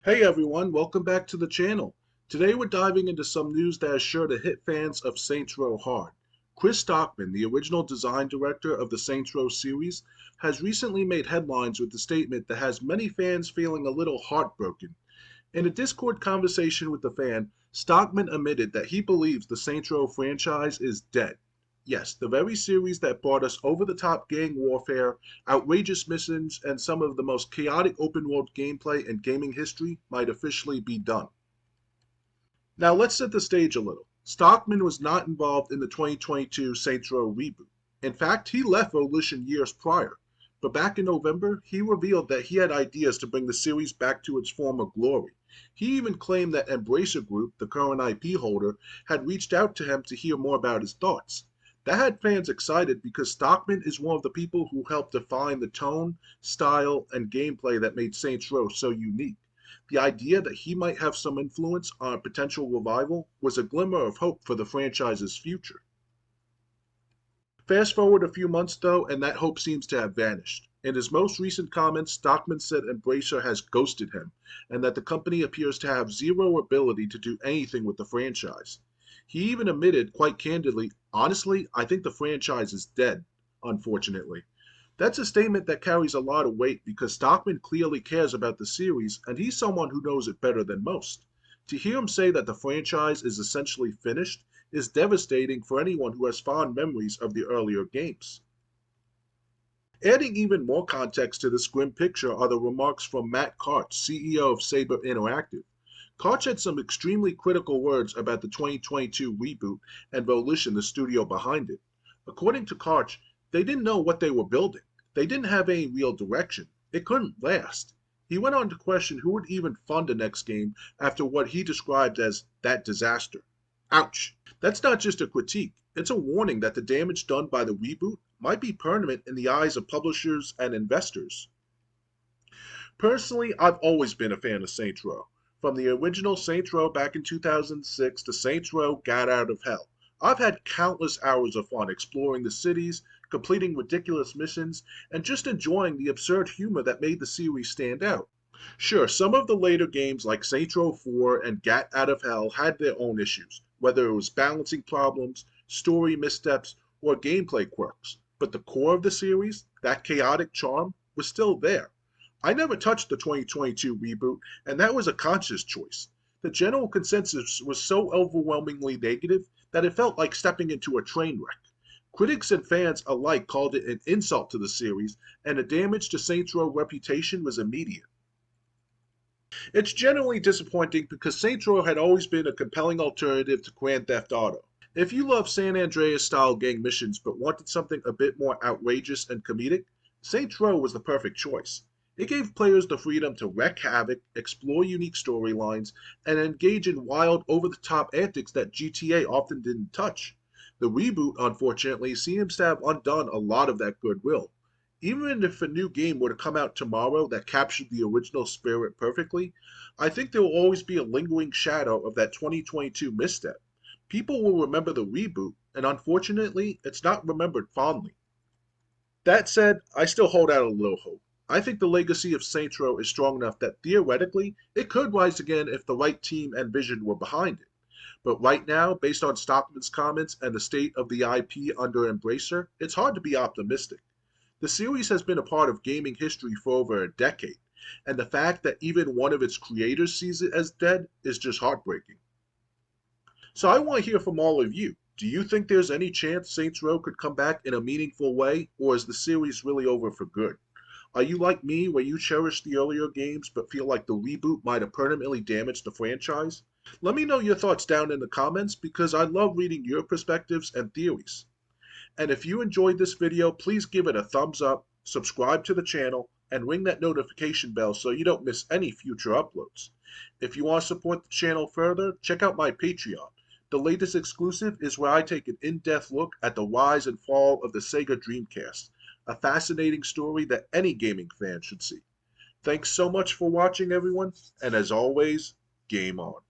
Hey everyone, welcome back to the channel. Today we're diving into some news that is sure to hit fans of Saints Row hard. Chris Stockman, the original design director of the Saints Row series, has recently made headlines with a statement that has many fans feeling a little heartbroken. In a Discord conversation with the fan, Stockman admitted that he believes the Saints Row franchise is dead. Yes, the very series that brought us over-the-top gang warfare, outrageous missions, and some of the most chaotic open-world gameplay in gaming history might officially be done. Now let's set the stage a little. Stockman was not involved in the 2022 Saints Row reboot. In fact, he left Volition years prior. But back in November, he revealed that he had ideas to bring the series back to its former glory. He even claimed that Embracer Group, the current IP holder, had reached out to him to hear more about his thoughts. That had fans excited because Stockman is one of the people who helped define the tone, style, and gameplay that made Saints Row so unique. The idea that he might have some influence on a potential revival was a glimmer of hope for the franchise's future. Fast forward a few months though, and that hope seems to have vanished. In his most recent comments, Stockman said Embracer has ghosted him, and that the company appears to have zero ability to do anything with the franchise. He even admitted, quite candidly, honestly, I think the franchise is dead, unfortunately. That's a statement that carries a lot of weight because Stockman clearly cares about the series, and he's someone who knows it better than most. To hear him say that the franchise is essentially finished is devastating for anyone who has fond memories of the earlier games. Adding even more context to this grim picture are the remarks from Matt Karch, CEO of Saber Interactive. Karch had some extremely critical words about the 2022 reboot and Volition, the studio behind it. According to Karch, they didn't know what they were building. They didn't have any real direction. It couldn't last. He went on to question who would even fund the next game after what he described as that disaster. Ouch. That's not just a critique, it's a warning that the damage done by the reboot might be permanent in the eyes of publishers and investors. Personally, I've always been a fan of Saints Row. From the original Saints Row back in 2006 to Saints Row Gat Out of Hell, I've had countless hours of fun exploring the cities, completing ridiculous missions, and just enjoying the absurd humor that made the series stand out. Sure, some of the later games like Saints Row 4 and Gat Out of Hell had their own issues, whether it was balancing problems, story missteps, or gameplay quirks, but the core of the series, that chaotic charm, was still there. I never touched the 2022 reboot, and that was a conscious choice. The general consensus was so overwhelmingly negative that it felt like stepping into a train wreck. Critics and fans alike called it an insult to the series, and the damage to Saints Row reputation was immediate. It's generally disappointing because Saints Row had always been a compelling alternative to Grand Theft Auto. If you love San Andreas style gang missions but wanted something a bit more outrageous and comedic, Saints Row was the perfect choice. It gave players the freedom to wreak havoc, explore unique storylines, and engage in wild, over the top antics that GTA often didn't touch. The reboot, unfortunately, seems to have undone a lot of that goodwill. Even if a new game were to come out tomorrow that captured the original spirit perfectly, I think there will always be a lingering shadow of that 2022 misstep. People will remember the reboot, and unfortunately, it's not remembered fondly. That said, I still hold out a little hope. I think the legacy of Saints Row is strong enough that theoretically, it could rise again if the right team and vision were behind it. But right now, based on Stockman's comments and the state of the IP under Embracer, it's hard to be optimistic. The series has been a part of gaming history for over a decade, and the fact that even one of its creators sees it as dead is just heartbreaking. So I want to hear from all of you. Do you think there's any chance Saints Row could come back in a meaningful way, or is the series really over for good? Are you like me, where you cherish the earlier games but feel like the reboot might have permanently damaged the franchise? Let me know your thoughts down in the comments because I love reading your perspectives and theories. And if you enjoyed this video, please give it a thumbs up, subscribe to the channel, and ring that notification bell so you don't miss any future uploads. If you want to support the channel further, check out my Patreon. The latest exclusive is where I take an in-depth look at the rise and fall of the Sega Dreamcast, a fascinating story that any gaming fan should see. Thanks so much for watching, everyone, and as always, game on.